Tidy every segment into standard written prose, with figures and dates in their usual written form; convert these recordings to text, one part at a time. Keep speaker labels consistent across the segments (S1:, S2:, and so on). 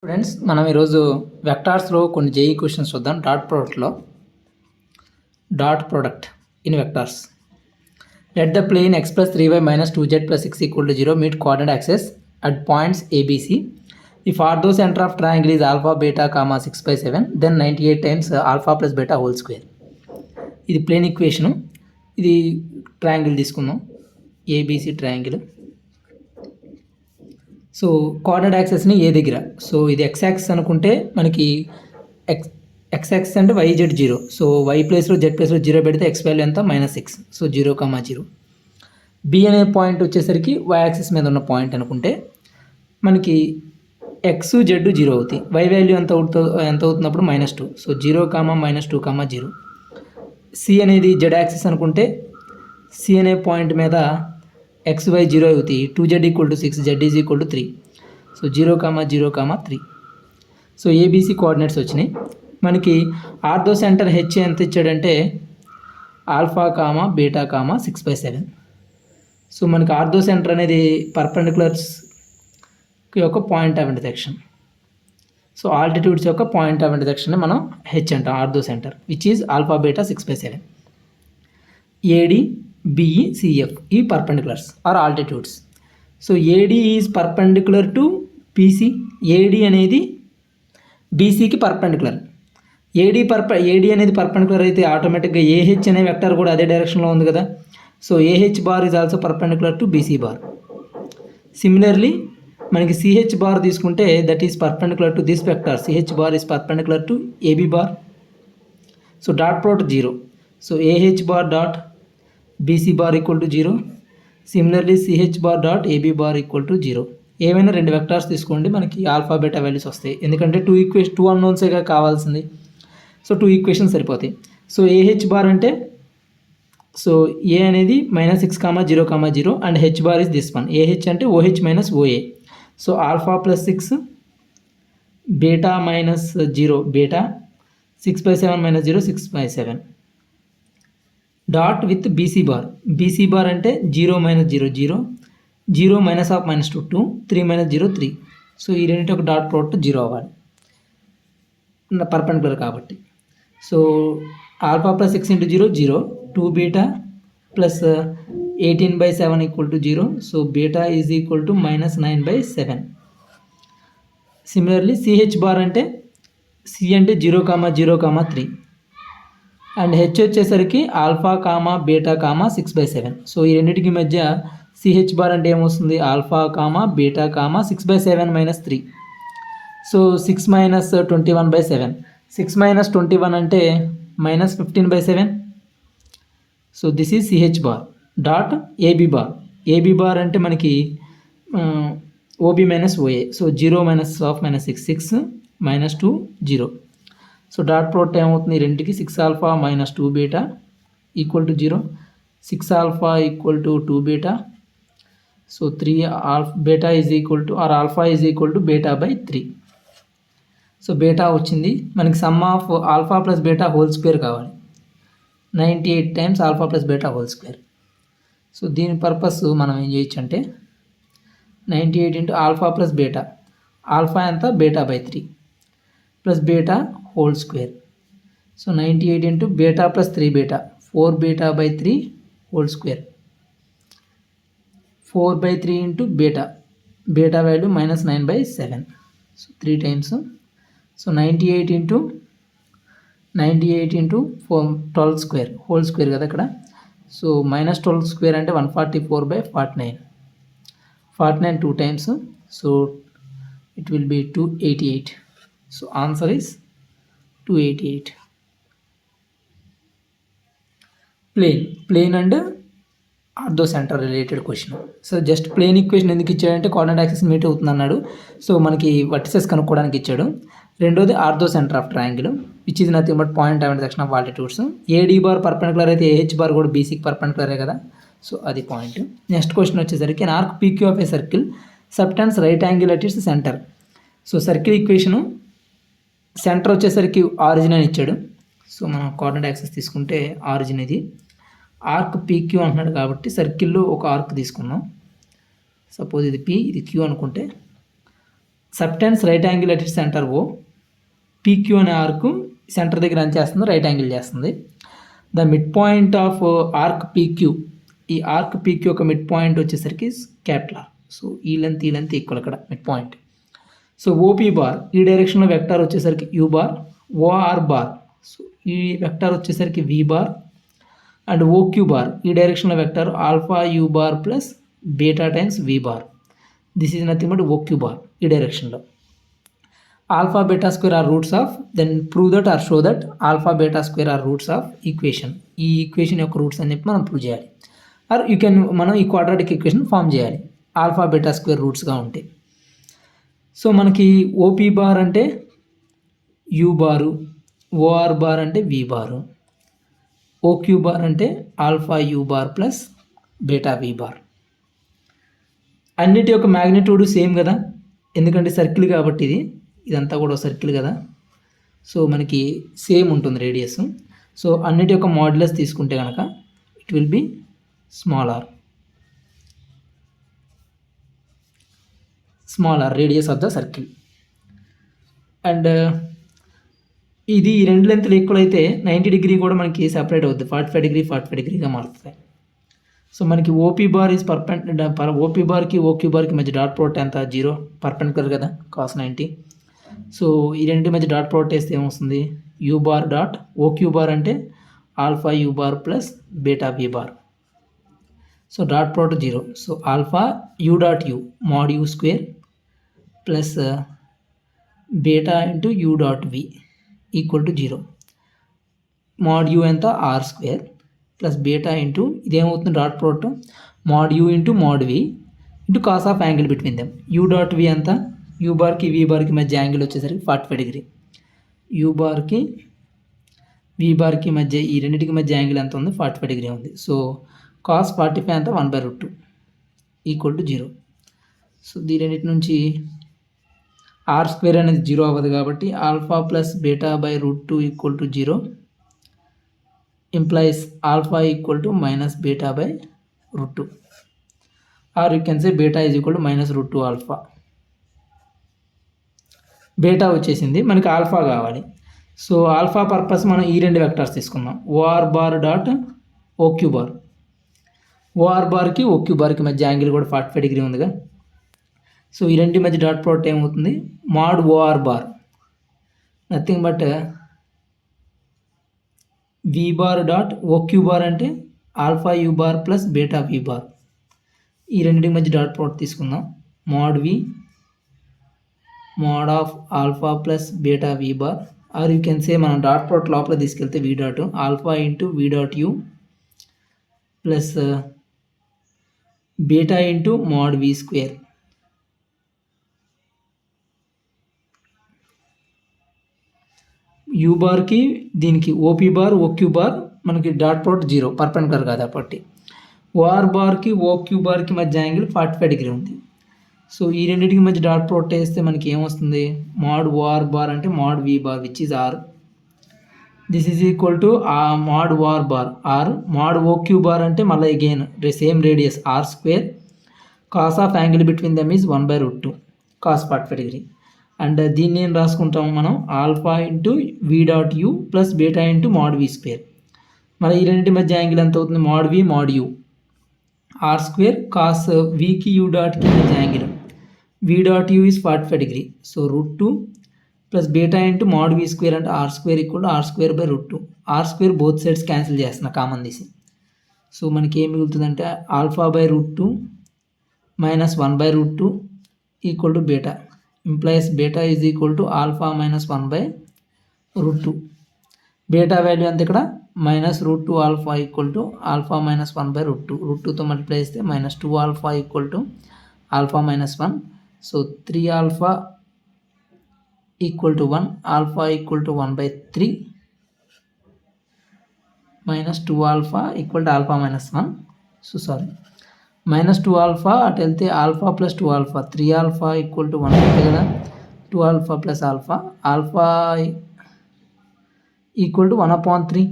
S1: Students మనం ఈరోజు వెక్టార్స్లో కొన్ని జేఈ క్వశ్చన్స్ చూద్దాం. Dot product in vectors. Let the plane x plus 3y minus 2z plus 6 equal to 0 meet coordinate axis at points ABC. If orthocenter of triangle is alpha beta comma 6 by 7 then 98 times alpha plus beta whole square. ఇది plane equation. ఇది triangle తీసుకుందాం, ABC triangle. So coordinate యాక్సెస్ని ఏ దగ్గర, so ఇది X access అనుకుంటే మనకి X access అంటే YZ 0. So why ప్లేస్లో Z ప్లేస్లో 0 పెడితే ఎక్స్ వాల్యూ ఎంత -6. సో 0,0. బి అనే పాయింట్ వచ్చేసరికి వై యాక్సెస్ మీద ఉన్న పాయింట్ అనుకుంటే మనకి ఎక్స్ జెడ్ 0 అవుతాయి. వై వాల్యూ ఎంత అవుతున్నప్పుడు -2. సో 0, -2, 0. సి అనేది జెడ్ యాక్సెస్ అనుకుంటే సి అనే పాయింట్ మీద ఎక్స్ వై 0 అవుతాయి. 2z = 6, z = 3. So 0, 0, 3. So ABC coordinates వచ్చినాయి. మనకి ఆర్థో సెంటర్ హెచ్ ఎంత ఇచ్చాడంటే alpha comma beta comma 6/7. So మనకి ఆర్థో సెంటర్ అనేది పర్పెండిక్యులర్స్ యొక్క point of intersection. So altitudes యొక్క పాయింట్ ఆఫ్ ఇంటర్సెక్షన్ మనం హెచ్ అంటాం, orthocentre, which is alpha beta 6/7. AD BE, CF ఈ perpendiculars are altitudes. So AD is perpendicular to BC. AD అనేది BCకి perpendicular. AD అనేది perpendicular అయితే ఆటోమేటిక్గా AH అనే వెక్టర్ కూడా అదే డైరెక్షన్లో ఉంది కదా. So AH bar is also perpendicular to BC bar. Similarly మనకి CH బార్ తీసుకుంటే that is perpendicular to this vector. CH bar is perpendicular to AB bar. So dot product 0. So AH bar dot BC bar = 0. Similarly CH bar dot AB bar = 0. ఏమైనా రెండు vectors తీసుకోండి, మనకి alpha beta values వస్తాయి. ఎందుకంటే 2 అన్నోన్సేగా కావాల్సింది. So 2 equations సరిపోతాయి. So AH bar అంటే so A అనేది -6, 0, 0 and H bar is this one. AH అంటే OH - OA. So alpha + 6 beta -0 beta 6/7 - 0 6/7 dot with BC bar. BC bar అంటే 0 - 0 0 0 -2 2 3 - 0 3. సో ఈ రెండింటి ఒక డాట్ ప్రోడక్ట్ 0 అవ్వాలి పర్పెండిక్యులర్ కాబట్టి. So alpha + 6 × 0 0 2 beta plus 18/7 = 0. So beta is equal to -9/7. Similarly CH bar అంటే C అంటే 0, 0, 3 and H వచ్చేసరికి alpha comma beta comma 6/7. So ఈ రెండింటికి మధ్య CH బార్ అంటే ఏమొస్తుంది, alpha comma beta comma 6/7 - 3. So 6 - 21/7. 6 - 21 అంటే -15/7. So this is CH bar dot AB bar. AB bar అంటే మనకి OB - OA. So 0 - 12 - 6 6 - 2 0. So dot product ఏమవుతుంది, రెండుకి 6 alpha - 2 beta = 0. 6 alpha = 2 beta. So 3 beta is equal to or alpha is equal to beta. So beta వచ్చింది. మనకి sum of alpha plus beta whole square కావాలి. 98 times alpha plus beta whole square. So దీని purpose మనం ఏం చేయొచ్చు అంటే 98 × alpha plus beta. Alpha ఎంత, beta plus beta whole square. So 98 × beta plus 3 beta 4 beta whole square. 4/3 × beta. Beta value -9/7. So 3 times. So 98 × 12 square whole square కదా ఇక్కడ. So -12 square అంటే 144/49. 49 2 times. So it will be 288. So answer is 288. Plane and orthocentre related question. So just plane equation ఎందుకు ఇచ్చాడంటే coordinate axis meet అవుతుంది అన్నాడు. So మనకి vertices కనుక్కోవడానికి ఇచ్చాడు. రెండోది ortho centre of triangle which is nothing but point of intersection of altitudes. AD bar perpendicular అయితే AH bar కూడా BCకి పర్పెండిక్యులరే కదా. సో అది పాయింట్. నెక్స్ట్ క్వశ్చన్ వచ్చేసరికి an arc PQ of a circle subtends right angle at its center. So circle equation centre వచ్చేసరికి origin అని ఇచ్చాడు. So మనం coordinate axis తీసుకుంటే ఆరిజిన్ ఇది. ఆర్క్ PQ అంటున్నాడు కాబట్టి సర్కిల్లో ఒక ఆర్క్ తీసుకుందాం. సపోజ్ ఇది P, ఇది Q అనుకుంటే subtends right angle at centre O, PQ అనే ఆర్క్ సెంటర్ దగ్గర రన్ చేస్తుంది, రైట్ యాంగిల్ చేస్తుంది. The mid point of arc PQ, ఈ ఆర్క్ పీక్యూ యొక్క మిడ్ పాయింట్ వచ్చేసరికి క్యాపిటల్ ఆర్. సో ఈ లెంత్ ఈక్వల్ ఇక్కడ mid point. So OP bar ఈ డైరెక్షన్లో వెక్టార్ వచ్చేసరికి U bar, OR bar so ఈ వెక్టార్ వచ్చేసరికి V bar, and OQ bar ఈ డైరెక్షన్లో vector alpha U bar plus beta times V bar. This is nothing but OQ bar ఈ డైరెక్షన్లో. Alpha beta square are roots of, then prove that or show that alpha beta square are roots of equation. ఈ equation యొక్క roots అని చెప్పి మనం prove చేయాలి. Are you can మనం ఈ క్వాడ్రాటిక్ ఈక్వేషన్ ఫామ్ చేయాలి ఆల్ఫా బీటా స్క్వేర్ రూట్స్గా ఉంటే. సో మనకి ఓపీ బార్ అంటే యూ బారు, ఓఆర్ బార్ అంటే వి బారు, ఓక్యూ బార్ అంటే alpha U bar plus beta V bar. అన్నిటి యొక్క మ్యాగ్నిట్యూడ్ సేమ్ కదా, ఎందుకంటే సర్కిల్ కాబట్టి ఇదంతా కూడా సర్కిల్ కదా. సో మనకి సేమ్ ఉంటుంది రేడియస్. సో అన్నిటి యొక్క మాడ్యులస్ తీసుకుంటే కనుక it will be small R radius of the circle. And ఇది ఈ రెండు లెంత్లు ఈక్వల్ అయితే 90 డిగ్రీ కూడా మనకి సెపరేట్ అవుతుంది, 45 డిగ్రీగా మారుతుంది. సో మనకి ఓపీ బార్ ఈజ్ ఓపీ బార్కి ఓక్యూ బార్కి మధ్య డాట్ ప్రోడక్ట్ ఎంత 0, పర్పెండిక్యులర్ కదా cos 90. సో ఈ రెండింటి మధ్య డాట్ ప్రోడక్ట్ వేస్తే ఏమొస్తుంది, U bar dot OQ bar అంటే alpha U bar plus beta V bar. So dot product 0. So alpha U dot U mod U square plus beta into U dot V equal to 0. Mod U ఎంత R square plus beta into ఇదేమవుతుంది dot product mod U into mod V into cos of angle between them. U dot V అంతా U బార్కి వి బార్కి మధ్య angle వచ్చేసరికి 45 degree. You బార్కి వి బార్కి మధ్య ఈ రెండింటికి మధ్య angle ఎంత ఉంది 45 డిగ్రీ ఉంది. సో కాస్ 45 అంతా 1/√2 ఈక్వల్ టు 0. సో దీని రెండింటి నుంచి ఆర్ స్క్వేర్ అనేది 0 అవ్వదు కాబట్టి alpha plus beta by √2 equal to 0 implies alpha equal to minus beta by √2, or you can say beta is equal to minus √2 alpha. Beta వచ్చేసింది, మనకి alpha కావాలి. సో ఆల్ఫా పర్పస్ మనం ఈ రెండు వెక్టార్స్ తీసుకుందాం, OR bar dot OQ bar. OR బార్కి OQ బార్కి మధ్య యాంగిల్ కూడా 45 డిగ్రీ ఉందిగా. సో ఈ రెండింటి మధ్య డాట్ ప్రోడక్ట్ ఏమవుతుంది, mod OR bar nothing but V bar dot OQ bar అంటే alpha U bar plus beta V bar. ఈ రెండింటి మధ్య డాట్ ప్రోడక్ట్ తీసుకుందాం, mod V mod of alpha plus beta V bar, or you can say మనం dot product లోపల తీసుకెళ్తే V dot alpha into V dot U plus beta into mod V square. U బార్కి దీనికి OP bar OQ bar మనకి dot product 0 perpendicular కాదు కాబట్టి. OR బార్కి OQ బార్కి మధ్య యాంగిల్ 45 డిగ్రీ ఉంది. సో ఈ రెండింటికి మధ్య డాట్ ప్రోడక్ట్ వేస్తే మనకి ఏమొస్తుంది, మాడ్ ఓఆర్ బార్ అంటే mod V bar which is R. This is equal to mod OR bar R. Mod OQ bar అంటే మళ్ళీ again same radius R square, cos of angle between them is 1/√2 cos 45 degree. And దీన్ని ఏం రాసుకుంటాం మనం, alpha into V dot U plus beta into mod V square. మళ్ళీ ఈ రెండింటి మధ్య యాంగిల్ ఎంత అవుతుంది, mod V mod U are square cos వికి యూ డాట్కి మధ్య angle V dot U is 45 degree. So √2 plus beta into mod V square అంటే R square equal to R square by √2. R square both sides cancel చేస్తున్నా common తీసి. So మనకి ఏం మిగులుతుందంటే alpha by √2 minus 1/√2 equal to beta, implies beta is equal to alpha minus 1/√2. Beta value అంత ఇక్కడ -√2 alpha equal to alpha minus 1/√2. √2తో multiply చేస్తే -2 alpha equal to alpha minus 1. So 3 alpha equal to 1, alpha equal to 1/3 -2 alpha equal to alpha minus 1. So sorry -2 alpha అటు వెళ్తే alpha plus 2 alpha 3 alpha equal to 1 అవుతుంది కదా. 2 alpha plus alpha alpha equal to 1/3.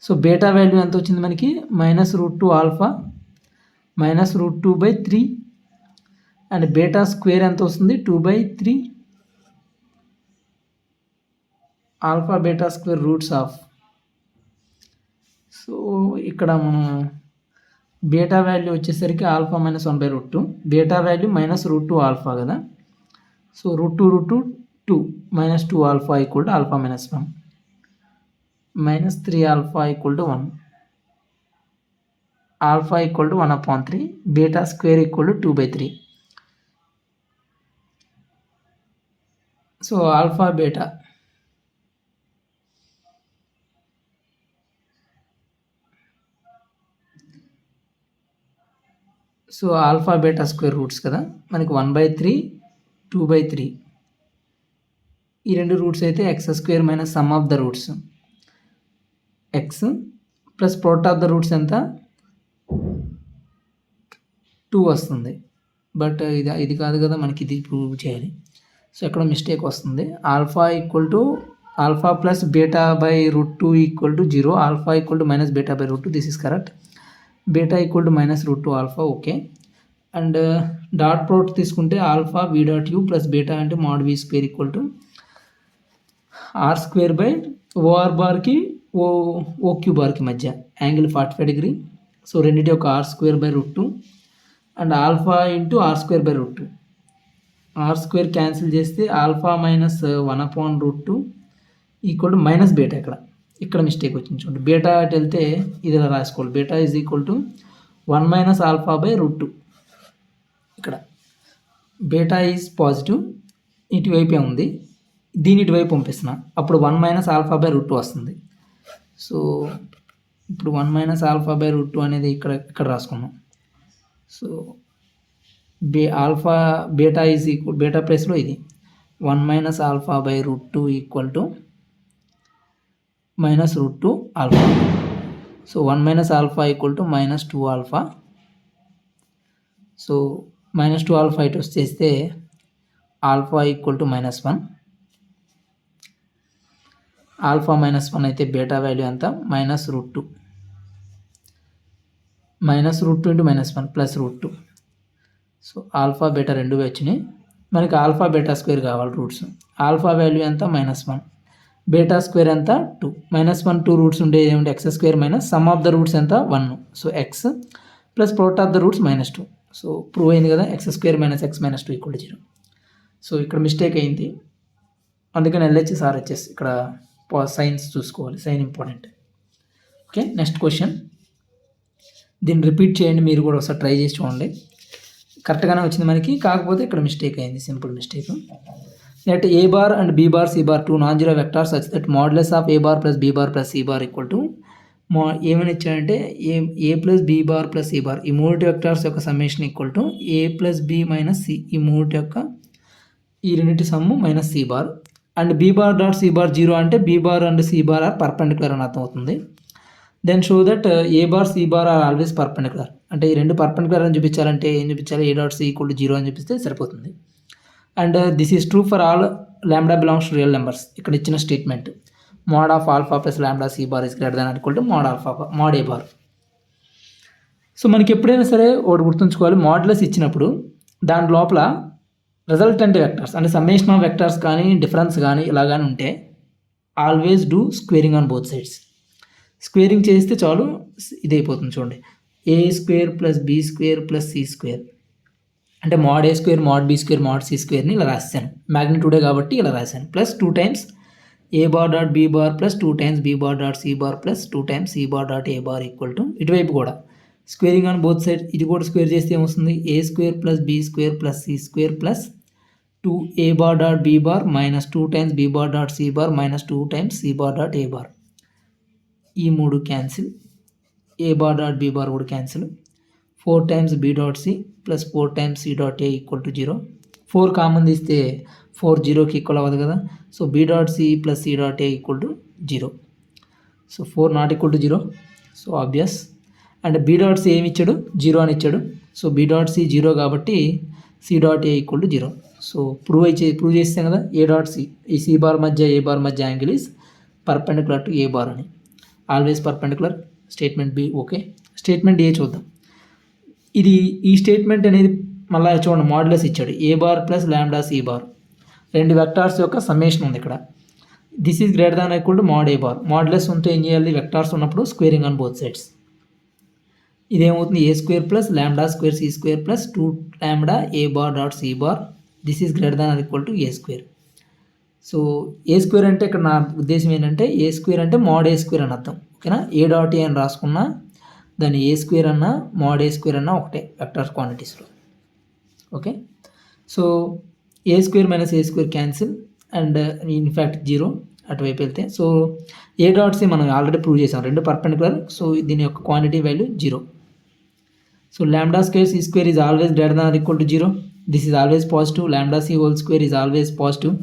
S1: So beta value ఎంత వచ్చింది మనకి, -√2 alpha -√2/3 and beta square ఎంత వస్తుంది 2/3 alpha beta square roots of. So ఇక్కడ మనం బీటా వాల్యూ వచ్చేసరికి alpha minus 1/√2, beta value -√2 alpha కదా. So √2 -2 alpha equal to alpha -1, -3 alpha equal to 1, alpha equal to 1/3, beta square equal to 2/3. So alpha beta so alpha beta square roots కదా మనకి 1/3 2/3 ఈ రెండు roots అయితే x² minus sum of the roots x plus product of the roots ఎంత 2 వస్తుంది. But ఇది కాదు కదా మనకి, ఇది ప్రూవ్ చేయాలి. సో ఎక్కడ మిస్టేక్ వస్తుంది. Alpha equal to alpha plus beta by √2 equal to 0, alpha equal to minus beta by √2, this is correct. Beta equal to -√2 alpha, okay. And dot product తీసుకుంటే ఆల్ఫా v.u ప్లస్ బీటా అంటే mod v² equal to r² by OR బార్కి OQ బార్కి మధ్య angle 45 degree. So రెండింటి యొక్క r² by √2 and alpha into r² by √2, r² cancel చేస్తే alpha minus 1/√2 equal to minus beta. ఇక్కడ mistake వచ్చింది చూడండి. బీటా అటు వెళ్తే ఇది ఇలా రాసుకోవాలి. Beta is equal to 1 - alpha by √2. ఇక్కడ బీటా ఈజ్ పాజిటివ్, ఇటువైపే ఉంది, దీని ఇటువైపు పంపిస్తున్నా, అప్పుడు 1 - ఆల్ఫా బై √2 వస్తుంది. సో ఇప్పుడు 1 - ఆల్ఫా బై √2 అనేది ఇక్కడ రాసుకున్నాం. So alpha beta is equal, beta ప్లేస్లో ఇది 1 - alpha by √2 equal to -√2 alpha. So 1 - alpha equal to -2 alpha. So -2 alpha ఇటు వచ్చేస్తే ఆల్ఫా ఈక్వల్ టు -1, ఆల్ఫా -1 అయితే బీటా వాల్యూ ఎంత -√2, -√2 into -1 plus √2. So alpha beta రెండు వచ్చినాయి. మనకి ఆల్ఫా బీటా స్క్వేర్ కావాలి రూట్స్. ఆల్ఫా వాల్యూ ఎంత -1, బీటా స్క్వేర్ ఎంత 2, -1 2 రూట్స్ ఉంటే ఏమిటి x² minus sum of the roots ఎంత 1, so x plus product of the roots -2. So prove అయింది కదా, x² minus x - 2 equal to 0. So ఇక్కడ మిస్టేక్ అయింది, అందుకని LHS RHS ఇక్కడ సైన్స్ చూసుకోవాలి, sign important. Okay, next question. దీన్ని రిపీట్ చేయండి, మీరు కూడా ఒకసారి ట్రై చేసి చూడండి. కరెక్ట్గానే వచ్చింది మనకి, కాకపోతే ఇక్కడ మిస్టేక్ అయింది, simple mistake. Let a bar and b bar c bar two non-zero vectors such that modulus of a bar plus b bar plus c bar equal to ఏమని ఇచ్చాడంటే A plus B bar plus C bar, ఈ మూడు vectors యొక్క summation equal to A plus B minus C, ఈ మూడు యొక్క ఈ రెండింటి sum minus C bar. And B bar dot C bar 0 అంటే B bar and C bar are perpendicular అని అర్థం అవుతుంది. Then show that A bar C bar are always perpendicular. అంటే ఈ రెండు పర్పెండిక్యులర్ అని చూపించాలంటే ఏం చూపించాలి, A dot C equal to 0 అని చూపిస్తే సరిపోతుంది. And this is true for all lambda belongs to real numbers. ఇక్కడ ఇచ్చిన statement mod of alpha plus lambda C bar is greater than equal to mod alpha mod A bar. So మనకి ఎప్పుడైనా సరే ఒకటి గుర్తుంచుకోవాలి, మోడ్లెస్ ఇచ్చినప్పుడు దాని లోపల రిజల్టెంట్ వెక్టర్స్ అంటే సమ్మేషన్ ఆఫ్ వెక్టర్స్ కానీ డిఫరెన్స్ కానీ ఇలాగానే ఉంటే always do squaring on both sides. Squaring చేస్తే చాలు ఇదైపోతుంది చూడండి, a² plus b² plus c². అంటే mod a² mod b² mod c²ని ఇలా రాశాను, మ్యాగ్నిట్యూడే కాబట్టి ఇలా రాశాను. Plus 2 times a bar dot b bar plus 2 times b bar dot c bar plus 2 times c bar dot a bar equal to ఇటువైపు కూడా squaring on both side, ఇది కూడా square చేస్తే ఏమొస్తుంది, a² plus b² plus c² plus 2a bar dot b bar minus 2 times b bar dot c bar minus 2 times c bar dot a bar. ఈ మూడు cancel, a bar dot b bar కూడా cancel. 4 times b dot c plus 4 times c dot a equal to 0. 4 common తీస్తే 4 0కి equal అవ్వదు కదా. So b dot c plus c dot a equal to 0. So 4 not equal to 0. So obvious. And b dot c ఏమి ఇచ్చాడు, 0 అని ఇచ్చాడు. So b dot c 0 కాబట్టి c dot a equal to 0. So prove చేస్తాం కదా, a dot c ఈ c bar మధ్య a bar మధ్య angle is perpendicular to a bar అని, always perpendicular. Statement B okay. Statement A చూద్దాం. ఈ statement అనేది మళ్ళీ చూడండి మాడ్యులస్ ఇచ్చాడు A bar plus lambda C bar, రెండు వెక్టార్స్ యొక్క సమ్మేషన్ ఉంది ఇక్కడ. This is greater than equal to mod A bar. Modulus ఉంటే ఏం చేయాలి, వెక్టార్స్ ఉన్నప్పుడు స్క్వేరింగ్ ఆన్ బోత్ సైడ్స్. ఇదేమవుతుంది A square plus lambda square C square plus 2 lambda A bar dot C bar, this is greater than equal to A square. So A square అంటే ఇక్కడ నా ఉద్దేశం ఏంటంటే ఏ స్క్వేర్ అంటే mod A square అని అర్థం, ఓకేనా. ఏ డాట్ ఏ అని రాసుకున్నా దాన్ని ఏ స్క్వేర్ అన్నా మాడ్ ఏ స్క్వేర్ అన్నా ఒకటే వెక్టార్ క్వాంటిటీస్లో, okay. So A square minus A square cancel and in fact 0 అటువైపు వెళ్తే. సో ఏ డాట్ సి మనం ఆల్రెడీ ప్రూవ్ చేసాం, రెండు పర్పెండిక్యులర్. సో దీని యొక్క quantity value 0. So lambda square C square is always greater than or equal to 0. This is always positive. Lambda C whole square is always positive.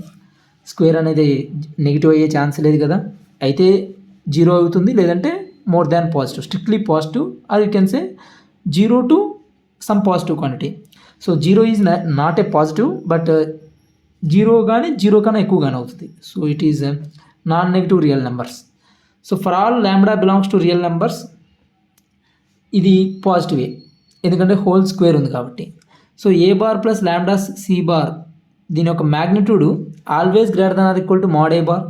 S1: Square అనేది negative అయ్యే chance లేదు కదా, అయితే 0 అవుతుంది, లేదంటే more than positive, strictly positive, or you can say 0 to some positive quantity. So 0 is not a positive, but 0 కానీ 0 కన్నా ఎక్కువ కానీ అవుతుంది. So it is non negative real numbers. So for all lambda belongs to real numbers ఇది పాజిటివే, ఎందుకంటే whole square ఉంది కాబట్టి. So A bar plus lambda C bar దీని యొక్క magnitude always greater than or equal to mod A bar.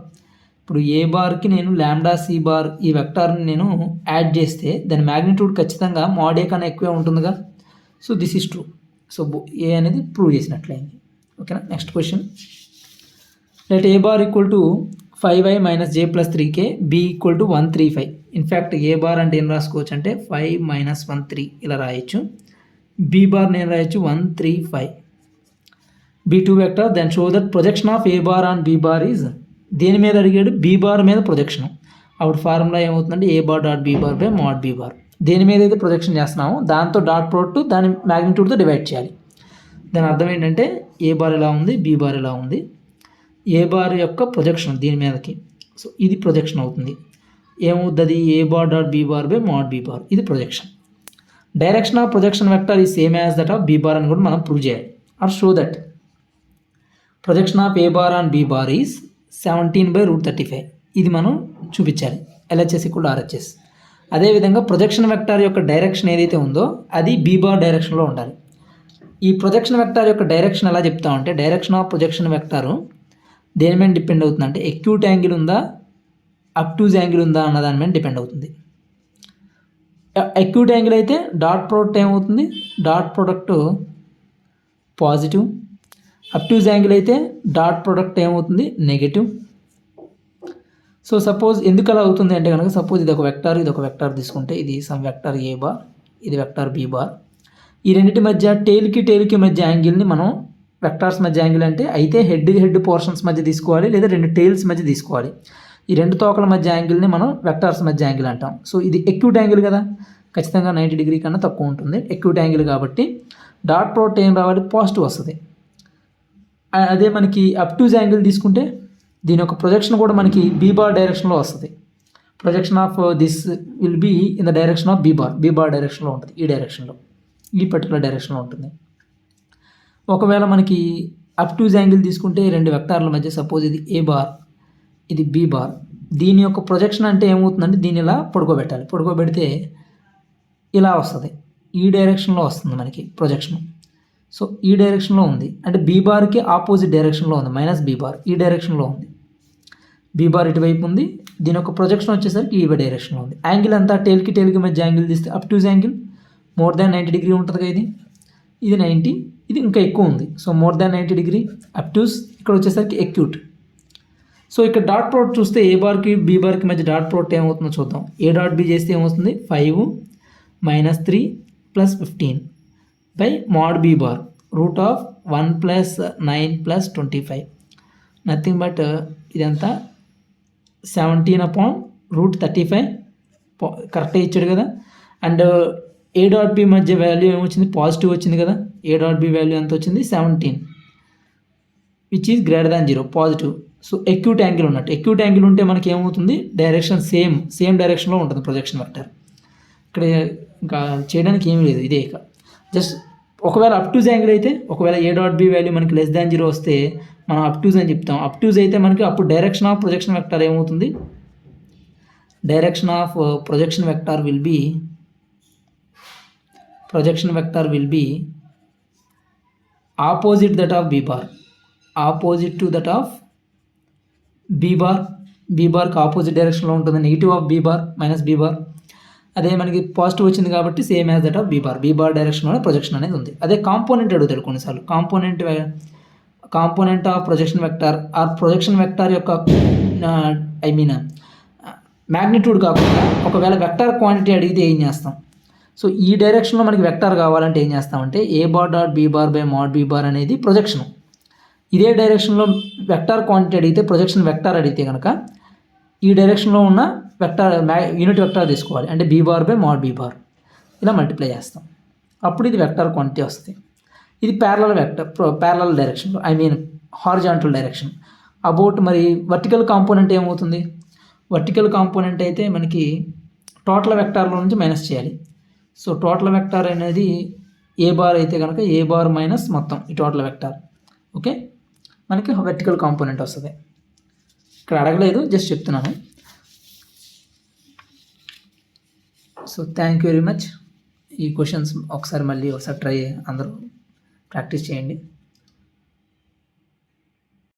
S1: ఇప్పుడు A బార్కి నేను ల్యాండా సి బార్ ఈ వెక్టార్ని నేను యాడ్ చేస్తే దాని మ్యాగ్నిట్యూడ్ ఖచ్చితంగా మాడ్ ఏ కన్నా ఎక్కువే ఉంటుందిగా. So this is true. So A అనేది ప్రూవ్ చేసినట్లయింది, ఓకేనా. Next question, let A bar equal to 5i minus J plus 3k B equal to 135. In fact A bar అంటే ఏం రాసుకోవచ్చు అంటే 5 మైనస్ 13 ఇలా రాయొచ్చు. బి బార్ నేను రాయొచ్చు 135. B2 vector then show that projection of A bar on B bar is, దేని మీద అడిగాడు, బి బార్ మీద ప్రొజెక్షన్. అప్పుడు ఫార్ములా ఏమవుతుందంటే A bar dot B bar by mod B bar. దేని మీద అయితే ప్రొజెక్షన్ చేస్తున్నామో దాంతో డాట్ ప్రోడక్ట్ దాని మ్యాగ్నిట్యూడ్తో డివైడ్ చేయాలి. దాని అర్థం ఏంటంటే ఏ బార్ ఇలా ఉంది, బి బార్ ఇలా ఉంది, ఏ బార్ యొక్క ప్రొజెక్షన్ దీని మీదకి, సో ఇది ప్రొజెక్షన్ అవుతుంది. ఏమవుతుంది, A bar dot B bar by mod B bar, ఇది projection. Direction of projection vector is same as that of B bar అని కూడా మనం ప్రూవ్ చేయాలి. Or show that projection of A bar on B bar is 17/√35. ఇది మనం చూపించాలి, LHS ఈక్వల్ RHS. అదేవిధంగా ప్రొజెక్షన్ వెక్టార్ యొక్క డైరెక్షన్ ఏదైతే ఉందో అది బి బార్ డైరెక్షన్లో ఉండాలి. ఈ ప్రొజెక్షన్ వెక్టార్ యొక్క డైరెక్షన్ ఎలా చెప్తామంటే, డైరెక్షన్ ఆఫ్ ప్రొజెక్షన్ వెక్టారు దేని మీద డిపెండ్ అవుతుందంటే ఎక్యూట్ యాంగిల్ ఉందా అబ్ట్యూజ్ యాంగిల్ ఉందా అన్న దాని మీద డిపెండ్ అవుతుంది. ఎక్యూట్ యాంగిల్ అయితే డాట్ ప్రోడక్ట్ ఏమవుతుంది, డాట్ ప్రోడక్ట్ పాజిటివ్. అబ్ట్యూజ్ యాంగిల్ అయితే డాట్ ప్రోడక్ట్ ఏమవుతుంది, నెగిటివ్. సో సపోజ్ ఎందుకు అలా అవుతుంది అంటే కనుక, సపోజ్ ఇది ఒక వెక్టార్ తీసుకుంటే ఇది సమ్ వెక్టార్ ఏ బార్, ఇది వెక్టార్ బి బార్. ఈ రెండింటి మధ్య టేల్కి మధ్య యాంగిల్ని మనం వెక్టార్స్ మధ్య యాంగిల్ అంటే అయితే హెడ్ పోర్షన్స్ మధ్య తీసుకోవాలి, లేదా రెండు టేల్స్ మధ్య తీసుకోవాలి. ఈ రెండు తోకల మధ్య యాంగిల్ని మనం వెక్టార్స్ మధ్య యాంగిల్ అంటాం. సో ఇది ఎక్యూట్ యాంగిల్ కదా, ఖచ్చితంగా 90 డిగ్రీ కన్నా తక్కువ ఉంటుంది ఎక్యూట్ యాంగిల్ కాబట్టి డాట్ ప్రోడక్ట్ ఏం రావాలి, పాజిటివ్ వస్తుంది. అదే మనకి అబ్ట్యూజ్ యాంగిల్ తీసుకుంటే దీని యొక్క ప్రొజెక్షన్ కూడా మనకి బి బార్ డైరెక్షన్లో వస్తుంది. Projection of this will be in the direction of B bar డైరెక్షన్లో ఉంటుంది, ఈ డైరెక్షన్లో, ఈ పర్టికులర్ డైరెక్షన్లో ఉంటుంది. ఒకవేళ మనకి అబ్ట్యూజ్ యాంగిల్ తీసుకుంటే రెండు వెక్టార్ల మధ్య, సపోజ్ ఇది ఏ బార్ ఇది బి బార్, దీని యొక్క ప్రొజెక్షన్ అంటే ఏమవుతుందంటే దీన్ని ఇలా పడుకోబెట్టాలి. పడుకోబెడితే ఇలా వస్తుంది, ఈ డైరెక్షన్లో వస్తుంది మనకి ప్రొజెక్షన్. సో ఈ డైరెక్షన్లో ఉంది అంటే బి బార్కి ఆపోజిట్ డైరెక్షన్లో ఉంది, మైనస్ బి బార్ ఈ డైరెక్షన్లో ఉంది. బి బార్ ఇటువైపు ఉంది, దీని యొక్క ప్రొజెక్షన్ వచ్చేసరికి ఈ డైరెక్షన్లో ఉంది. యాంగిల్ అంతా టేల్కి మధ్య యాంగిల్ తీస్తే అబ్ట్యూజ్ యాంగిల్ మోర్ దాన్ 90 డిగ్రీ ఉంటుంది కదా, ఇది 90, ఇది ఇంకా ఎక్కువ ఉంది. సో మోర్ దాన్ 90 డిగ్రీ అబ్ట్యూజ్, ఇక్కడ వచ్చేసరికి ఎక్యూట్. సో ఇక్కడ డాట్ ప్రోడక్ట్ చూస్తే ఏ బార్కి బి బార్కి మధ్య డాట్ ప్రోడక్ట్ ఏమవుతుందో చూద్దాం. ఏ డాట్ బి చేస్తే ఏమవుతుంది, 5 - 3 + 15 by mod B bar √1 + 9 + 25, nothing but ఇదంతా 17/√35 కరెక్ట్గా ఇచ్చాడు కదా. అండ్ ఏ డాట్ బి మధ్య వాల్యూ ఏమొచ్చింది, పాజిటివ్ వచ్చింది కదా. ఏ డాట్ బి వాల్యూ ఎంత వచ్చింది, 17, which is greater than 0, positive. So acute angle ఉన్నట్టు. ఎక్యూట్ యాంగిల్ ఉంటే మనకి ఏమవుతుంది, డైరెక్షన్ సేమ్ డైరెక్షన్లో ఉంటుంది ప్రొజెక్షన్ వెక్టర్. ఇక్కడ ఇంకా చేయడానికి ఏమీ లేదు, ఇదే. ఇక జస్ట్ ఒకవేళ అబ్ట్యూజ్ యాంగిల్ అయితే, ఒకవేళ ఏ డాట్ బి వాల్యూ మనకి <0 వస్తే మనం అబ్ట్యూజ్ అని చెప్తాం. అబ్ట్యూజ్ అయితే మనకి అప్పుడు డైరెక్షన్ ఆఫ్ ప్రొజెక్షన్ వెక్టర్ ఏమవుతుంది, direction of projection vector will be opposite that of B bar, opposite to that of B bar, B బార్కి ఆపోజిట్ డైరెక్షన్లో ఉంటుంది negative of B bar minus B bar. అదే మనకి పాజిటివ్ వచ్చింది కాబట్టి same as that of B bar, B bar డైరెక్షన్లోనే projection అనేది ఉంది. అదే కాంపోనెంట్ అడుగుతాడు కొన్నిసార్లు, component of projection vector or projection vector యొక్క మ్యాగ్నిట్యూడ్ కాకుండా ఒకవేళ వెక్టార్ క్వాంటిటీ అడిగితే ఏం చేస్తాం? సో ఈ డైరెక్షన్లో మనకి వెక్టార్ కావాలంటే ఏం చేస్తామంటే A bar dot B bar by mod B bar అనేది ప్రొజెక్షన్. ఇదే డైరెక్షన్లో వెక్టార్ క్వాంటిటీ అడిగితే, ప్రొజెక్షన్ వెక్టార్ అడిగితే కనుక ఈ డైరెక్షన్లో ఉన్న వెక్టార్ యూనిట్ వెక్టార్ తీసుకోవాలి, అంటే B bar by mod B bar ఇలా మల్టిప్లై చేస్తాం, అప్పుడు ఇది వెక్టార్ క్వాంటిటీ వస్తుంది. ఇది ప్యారలల్ వెక్టర్, ప్యారలల్ డైరెక్షన్లో హారిజాంటల్ డైరెక్షన్. అబౌట్ మరి వర్టికల్ కాంపోనెంట్ ఏమవుతుంది? వర్టికల్ కాంపోనెంట్ అయితే మనకి టోటల్ వెక్టార్లో నుంచి మైనస్ చేయాలి. సో టోటల్ వెక్టార్ అనేది ఏ బార్ అయితే కనుక ఏ బార్ మైనస్ మొత్తం ఈ టోటల్ వెక్టార్, ఓకే, మనకి వర్టికల్ కాంపోనెంట్ వస్తుంది. ఇక్కడ అడగలేదు, జస్ట్ చెప్తున్నాను. So thank you very much. ఈ క్వశ్చన్స్ ఒకసారి ట్రై అందరూ ప్రాక్టీస్ చేయండి.